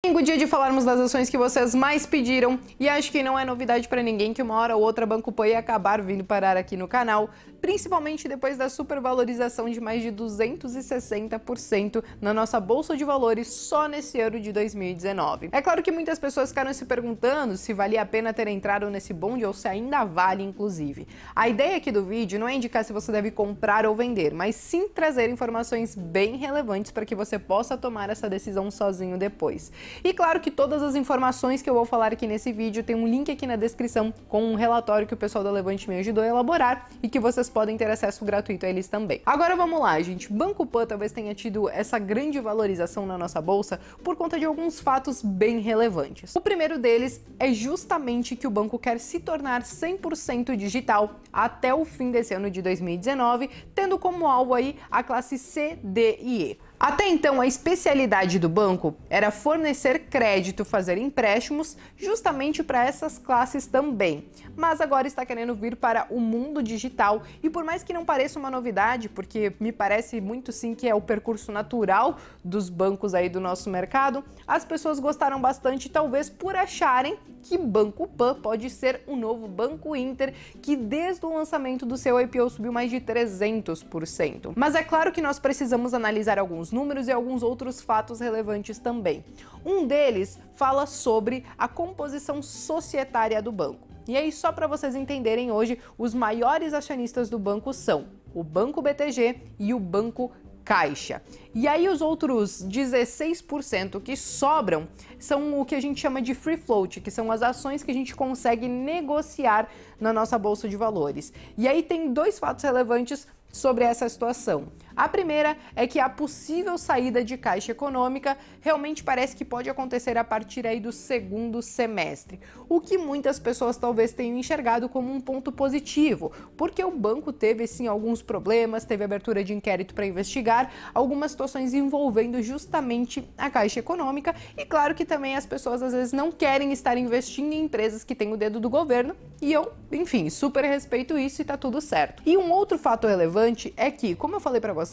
Dia de falarmos das ações que vocês mais pediram, e acho que não é novidade para ninguém que uma hora ou outra Banco Pan ia acabar vindo parar aqui no canal, principalmente depois da supervalorização de mais de 260% na nossa bolsa de valores só nesse ano de 2019. É claro que muitas pessoas ficaram se perguntando se valia a pena ter entrado nesse bonde ou se ainda vale, inclusive. A ideia aqui do vídeo não é indicar se você deve comprar ou vender, mas sim trazer informações bem relevantes para que você possa tomar essa decisão sozinho depois. E claro que todas as informações que eu vou falar aqui nesse vídeo tem um link aqui na descrição com um relatório que o pessoal da Levante me ajudou a elaborar e que vocês podem ter acesso gratuito a eles também. Agora vamos lá, gente. Banco Pan talvez tenha tido essa grande valorização na nossa bolsa por conta de alguns fatos bem relevantes. O primeiro deles é justamente que o banco quer se tornar 100% digital até o fim desse ano de 2019, tendo como alvo aí a classe C, D e E. Até então, a especialidade do banco era fornecer crédito, fazer empréstimos, justamente para essas classes também. Mas agora está querendo vir para o mundo digital e por mais que não pareça uma novidade, porque me parece muito sim que é o percurso natural dos bancos aí do nosso mercado, as pessoas gostaram bastante, talvez por acharem que Banco Pan pode ser o novo Banco Inter, que desde o lançamento do seu IPO subiu mais de 300%. Mas é claro que nós precisamos analisar alguns números e alguns outros fatos relevantes também. Um deles fala sobre a composição societária do banco. E aí, só para vocês entenderem hoje, os maiores acionistas do banco são o Banco BTG e o Banco Caixa. E aí os outros 16% que sobram são o que a gente chama de free float, que são as ações que a gente consegue negociar na nossa bolsa de valores. E aí tem dois fatos relevantes sobre essa situação. A primeira é que a possível saída de Caixa Econômica realmente parece que pode acontecer a partir aí do segundo semestre, o que muitas pessoas talvez tenham enxergado como um ponto positivo, porque o banco teve sim alguns problemas, teve abertura de inquérito para investigar algumas situações envolvendo justamente a Caixa Econômica e claro que também as pessoas às vezes não querem estar investindo em empresas que têm o dedo do governo e eu, enfim, super respeito isso e tá tudo certo. E um outro fato relevante é que, como eu falei para vocês,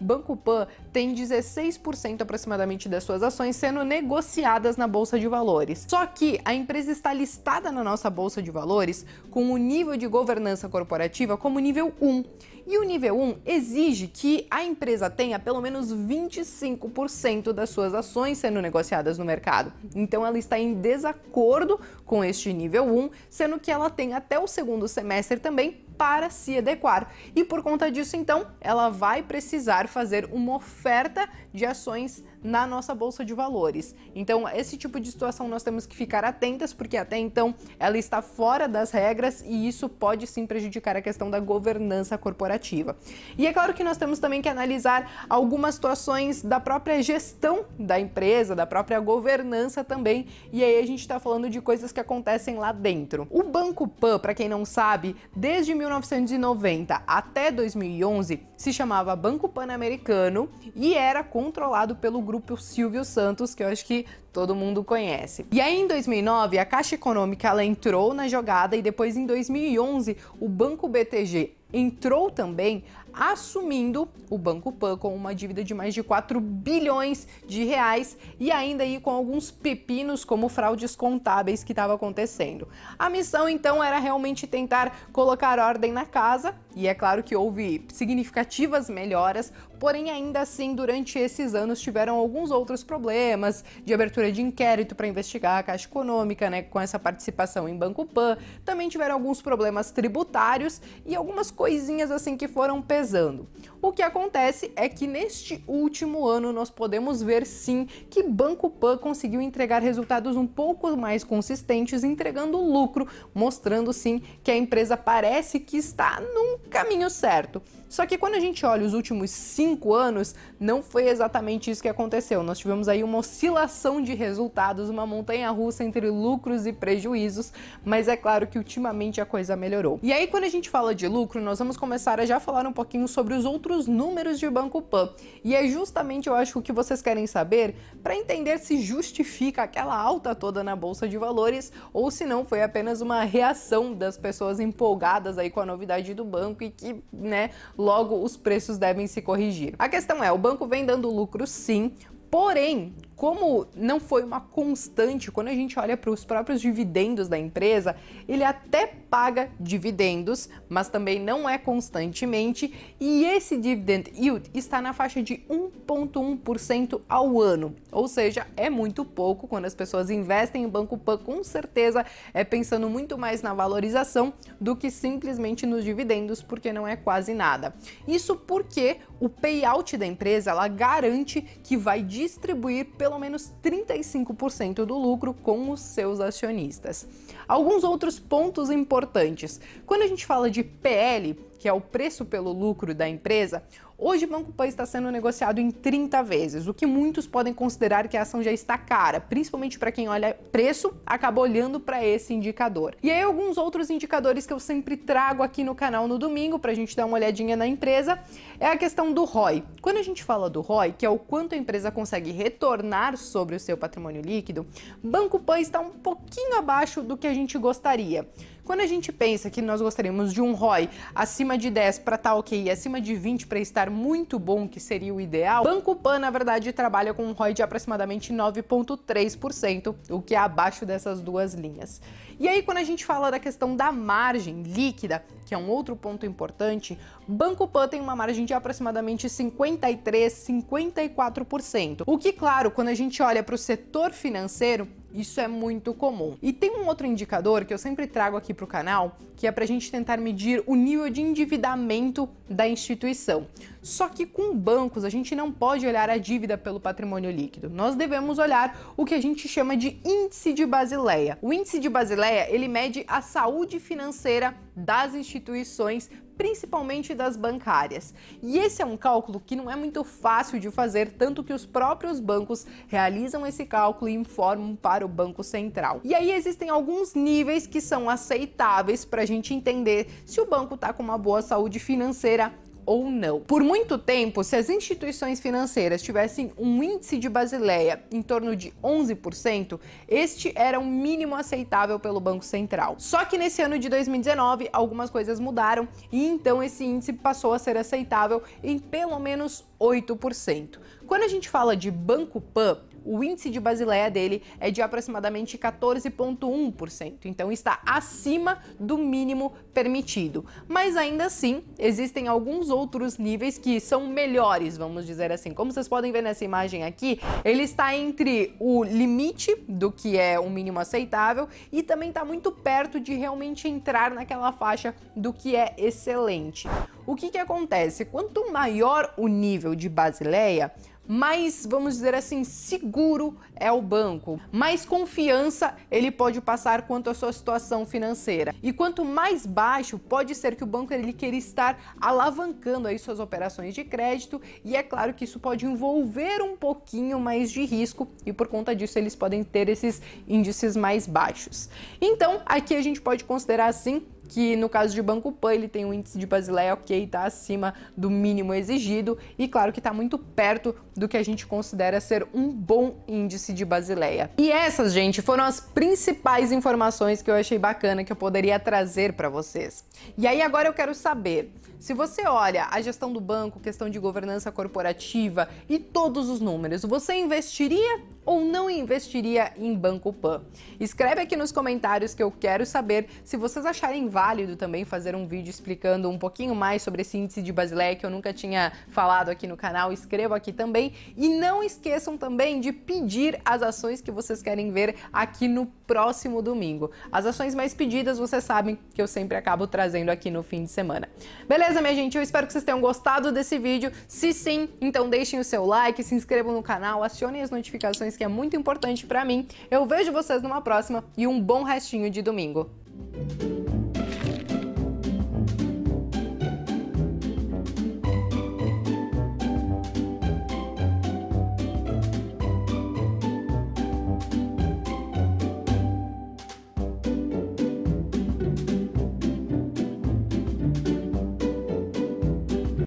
Banco Pan tem 16% aproximadamente das suas ações sendo negociadas na Bolsa de Valores. Só que a empresa está listada na nossa Bolsa de Valores com o nível de governança corporativa como nível 1. E o nível 1 exige que a empresa tenha pelo menos 25% das suas ações sendo negociadas no mercado. Então ela está em desacordo com este nível 1, sendo que ela tem até o segundo semestre também para se adequar. E por conta disso, então, ela vai precisar fazer uma oferta de ações na nossa Bolsa de Valores. Então, esse tipo de situação nós temos que ficar atentas, porque até então ela está fora das regras e isso pode sim prejudicar a questão da governança corporativa. E é claro que nós temos também que analisar algumas situações da própria gestão da empresa, da própria governança também, e aí a gente está falando de coisas que acontecem lá dentro. O Banco Pan, para quem não sabe, desde 1990 até 2011 se chamava Banco Pan-Americano e era controlado pelo grupo Silvio Santos, que eu acho que todo mundo conhece. E aí em 2009 a Caixa Econômica ela entrou na jogada e depois em 2011 o Banco BTG entrou também, assumindo o Banco Pan com uma dívida de mais de 4 bilhões de reais e ainda aí com alguns pepinos como fraudes contábeis que estava acontecendo. A missão então era realmente tentar colocar ordem na casa e é claro que houve significativas melhoras, porém ainda assim durante esses anos tiveram alguns outros problemas de abertura de inquérito para investigar a Caixa Econômica, né, com essa participação em Banco Pan, também tiveram alguns problemas tributários e algumas coisinhas assim que foram pesando. O que acontece é que neste último ano nós podemos ver sim que Banco Pan conseguiu entregar resultados um pouco mais consistentes, entregando lucro, mostrando sim que a empresa parece que está num caminho certo. Só que quando a gente olha os últimos 5 anos, não foi exatamente isso que aconteceu. Nós tivemos aí uma oscilação de resultados, uma montanha-russa entre lucros e prejuízos, mas é claro que ultimamente a coisa melhorou. E aí quando a gente fala de lucro, nós vamos começar a já falar um pouquinho sobre os outros números de Banco Pan. E é justamente, eu acho, o que vocês querem saber para entender se justifica aquela alta toda na Bolsa de Valores ou se não foi apenas uma reação das pessoas empolgadas aí com a novidade do banco e que, né, logo os preços devem se corrigir. A questão é, o banco vem dando lucro sim, Porém, como não foi uma constante, quando a gente olha para os próprios dividendos da empresa, ele até paga dividendos, mas também não é constantemente, e esse dividend yield está na faixa de 1,1% ao ano, ou seja, é muito pouco. Quando as pessoas investem em Banco Pan, com certeza é pensando muito mais na valorização do que simplesmente nos dividendos, porque não é quase nada. Isso porque o payout da empresa, ela garante que vai distribuir pelo menos 35% do lucro com os seus acionistas. Alguns outros pontos importantes. Quando a gente fala de PL, que é o preço pelo lucro da empresa, hoje o Banco Pan está sendo negociado em 30 vezes, o que muitos podem considerar que a ação já está cara, principalmente para quem olha preço, acaba olhando para esse indicador. E aí alguns outros indicadores que eu sempre trago aqui no canal no domingo para a gente dar uma olhadinha na empresa, é a questão do ROI. Quando a gente fala do ROI, que é o quanto a empresa consegue retornar sobre o seu patrimônio líquido, Banco Pan está um pouquinho abaixo do que a gente gostaria. Quando a gente pensa que nós gostaríamos de um ROI acima de 10 para estar ok e acima de 20 para estar muito bom, que seria o ideal, Banco Pan, na verdade, trabalha com um ROI de aproximadamente 9,3%, o que é abaixo dessas duas linhas. E aí, quando a gente fala da questão da margem líquida, que é um outro ponto importante, Banco Pan tem uma margem de aproximadamente 53-54%. O que, claro, quando a gente olha para o setor financeiro, isso é muito comum. E tem um outro indicador que eu sempre trago aqui para o canal, que é para a gente tentar medir o nível de endividamento da instituição. Só que com bancos a gente não pode olhar a dívida pelo patrimônio líquido. Nós devemos olhar o que a gente chama de índice de Basileia. O índice de Basileia, ele mede a saúde financeira das instituições, principalmente das bancárias. E esse é um cálculo que não é muito fácil de fazer, tanto que os próprios bancos realizam esse cálculo e informam para o Banco Central. E aí existem alguns níveis que são aceitáveis para a gente entender se o banco está com uma boa saúde financeira ou não. Por muito tempo, se as instituições financeiras tivessem um índice de Basileia em torno de 11%, este era o mínimo aceitável pelo Banco Central. Só que nesse ano de 2019, algumas coisas mudaram e então esse índice passou a ser aceitável em pelo menos 8%. Quando a gente fala de Banco Pan, o índice de Basileia dele é de aproximadamente 14,1%, então está acima do mínimo permitido. Mas ainda assim, existem alguns outros níveis que são melhores, vamos dizer assim. Como vocês podem ver nessa imagem aqui, ele está entre o limite do que é o mínimo aceitável e também está muito perto de realmente entrar naquela faixa do que é excelente. O que acontece? Quanto maior o nível de Basileia, mais, vamos dizer assim, seguro é o banco, mais confiança ele pode passar quanto à sua situação financeira. E quanto mais baixo, pode ser que o banco ele queira estar alavancando aí suas operações de crédito, e é claro que isso pode envolver um pouquinho mais de risco e por conta disso eles podem ter esses índices mais baixos. Então, aqui a gente pode considerar assim que no caso de Banco Pan ele tem um índice de Basileia ok, está acima do mínimo exigido e claro que está muito perto do que a gente considera ser um bom índice de Basileia. E essas, gente, foram as principais informações que eu achei bacana que eu poderia trazer para vocês. E aí agora eu quero saber, se você olha a gestão do banco, questão de governança corporativa e todos os números, você investiria ou não investiria em Banco Pan? Escreve aqui nos comentários que eu quero saber. Se vocês acharem válido também fazer um vídeo explicando um pouquinho mais sobre esse índice de Basileia que eu nunca tinha falado aqui no canal, escreva aqui também. E não esqueçam também de pedir as ações que vocês querem ver aqui no próximo domingo. As ações mais pedidas, vocês sabem que eu sempre acabo trazendo aqui no fim de semana. Beleza, minha gente? Eu espero que vocês tenham gostado desse vídeo. Se sim, então deixem o seu like, se inscrevam no canal, acionem as notificações que é muito importante para mim. Eu vejo vocês numa próxima e um bom restinho de domingo.